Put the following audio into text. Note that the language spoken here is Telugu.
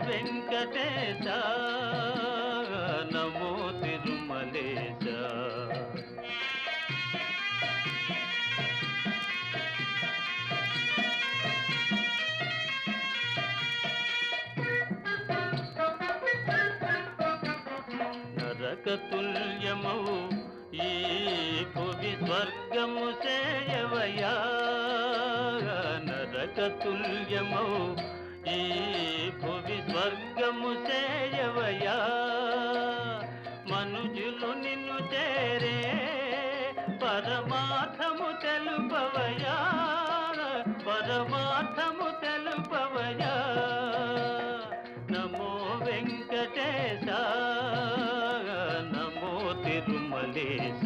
వెంకటేశ నమో తిరుమలేశ. నరకతుల్యమౌ ఈ భువి స్వర్గము చేయవయా, నరకతుల్యమౌ ఈ భువి స్వర్గము చేయవయా. మనుజులు నిన్ను చేరే పరమార్థము తెలుపవయా, పరమార్థము తెలుపవయా. నమో వెంకటేశ నమో తిరుమలేశ.